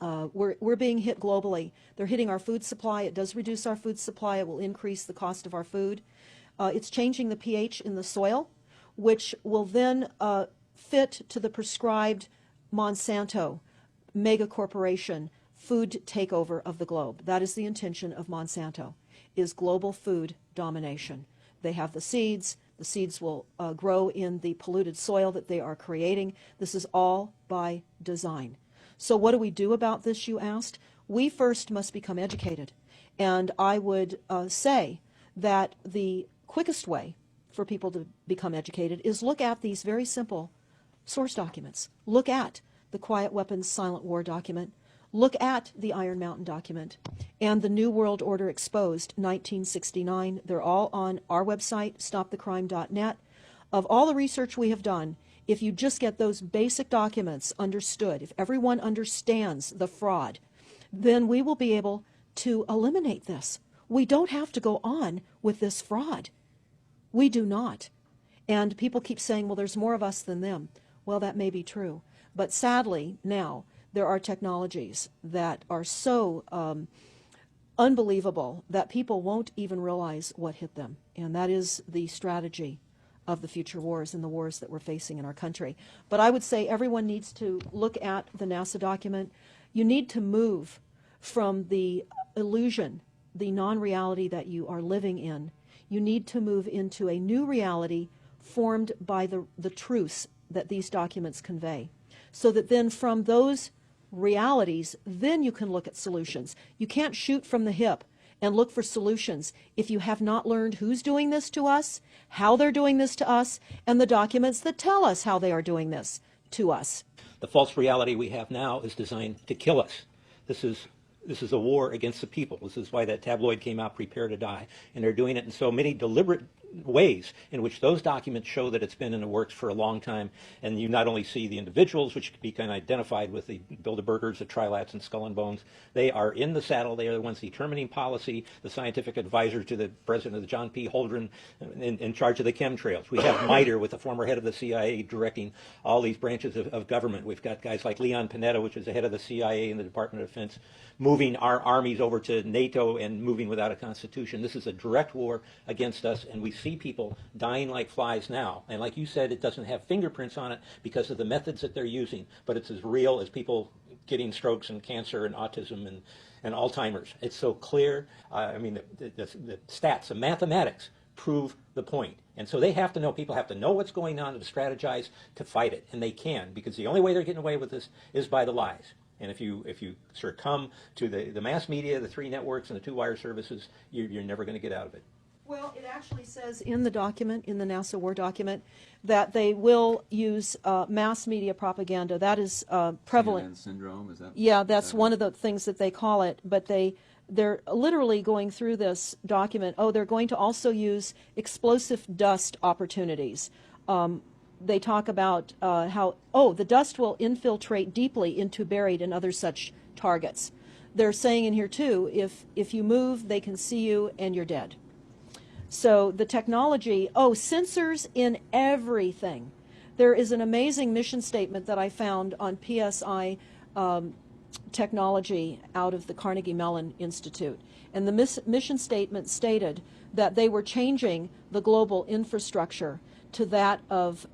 We're being hit globally. They're hitting our food supply. It does reduce our food supply. It will increase the cost of our food. It's changing the pH in the soil, which will then fit to the prescribed Monsanto mega corporation food takeover of the globe. That is the intention of Monsanto, is global food domination. They have the seeds. The seeds will grow in the polluted soil that they are creating. This is all by design. So what do we do about this, you asked? We first must become educated. And I would say that the quickest way for people to become educated is look at these very simple source documents. Look at the Quiet Weapons Silent War document. Look at the Iron Mountain document and the New World Order Exposed, 1969. They're all on our website, stopthecrime.net. Of all the research we have done, if you just get those basic documents understood, if everyone understands the fraud, then we will be able to eliminate this. We don't have to go on with this fraud. We do not. And people keep saying, well, there's more of us than them. Well, that may be true. But sadly, now, there are technologies that are so unbelievable that people won't even realize what hit them. And that is the strategy of the future wars and the wars that we're facing in our country. But I would say everyone needs to look at the NASA document. You need to move from the illusion, the non-reality that you are living in. You need to move into a new reality formed by the truths that these documents convey. So that then from those realities, then you can look at solutions. You can't shoot from the hip and look for solutions if you have not learned who's doing this to us, how they're doing this to us, and the documents that tell us how they are doing this to us. The false reality we have now is designed to kill us. This is a war against the people. This is why that tabloid came out, Prepare to Die. And they're doing it in so many deliberate ways in which those documents show that it's been in the works for a long time. And you not only see the individuals, which can be kind of identified with the Bilderbergers, the Trilats, and Skull and Bones. They are in the saddle. They are the ones determining policy, the scientific advisors to the president of the John P. Holdren in charge of the chemtrails. We have MITRE with the former head of the CIA directing all these branches of government. We've got guys like Leon Panetta, which is the head of the CIA and the Department of Defense, moving our armies over to NATO and moving without a constitution. This is a direct war against us, and we see people dying like flies now. And like you said, it doesn't have fingerprints on it because of the methods that they're using, but it's as real as people getting strokes and cancer and autism and Alzheimer's. It's so clear. I mean, the stats, the mathematics prove the point. And so they have to know, people have to know what's going on to strategize to fight it. And they can, because the only way they're getting away with this is by the lies. And if you succumb to the mass media, the three networks, and the two wire services, you're never going to get out of it. Well, it actually says in the document, in the NASA War document, that they will use mass media propaganda. That is prevalent. CNN syndrome, is that? Yeah, that's one of the things that they call it. But they're literally going through this document. Oh, they're going to also use explosive dust opportunities. They talk about how, the dust will infiltrate deeply into buried and other such targets. They're saying in here, too, if you move, they can see you and you're dead. So the technology, sensors in everything. There is an amazing mission statement that I found on PSI technology out of the Carnegie Mellon Institute. And the mission statement stated that they were changing the global infrastructure to that of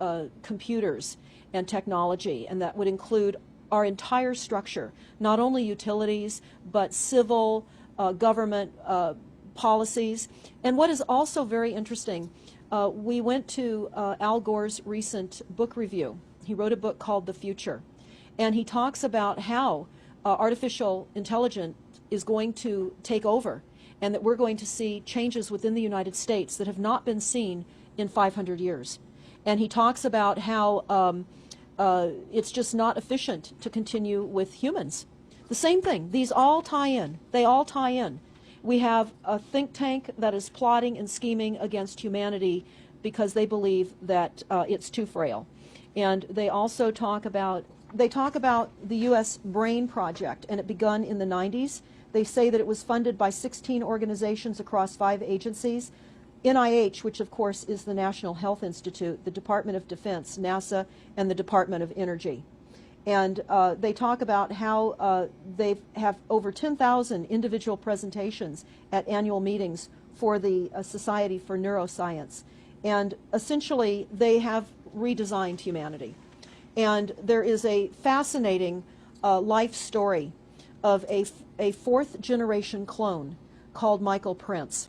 computers and technology, and that would include our entire structure, not only utilities, but civil, government policies. And what is also very interesting, we went to Al Gore's recent book review. He wrote a book called The Future, and he talks about how artificial intelligence is going to take over, and that we're going to see changes within the United States that have not been seen in 500 years. And he talks about how it's just not efficient to continue with humans. The same thing. These all tie in. They all tie in. We have a think tank that is plotting and scheming against humanity because they believe that it's too frail. And they also talk about the U.S. Brain Project, and it begun in the 90s. They say that it was funded by 16 organizations across 5 agencies. NIH, which of course is the National Health Institute, the Department of Defense, NASA, and the Department of Energy. And they talk about how they have over 10,000 individual presentations at annual meetings for the Society for Neuroscience. And essentially, they have redesigned humanity. And there is a fascinating life story of a fourth generation clone called Michael Prince.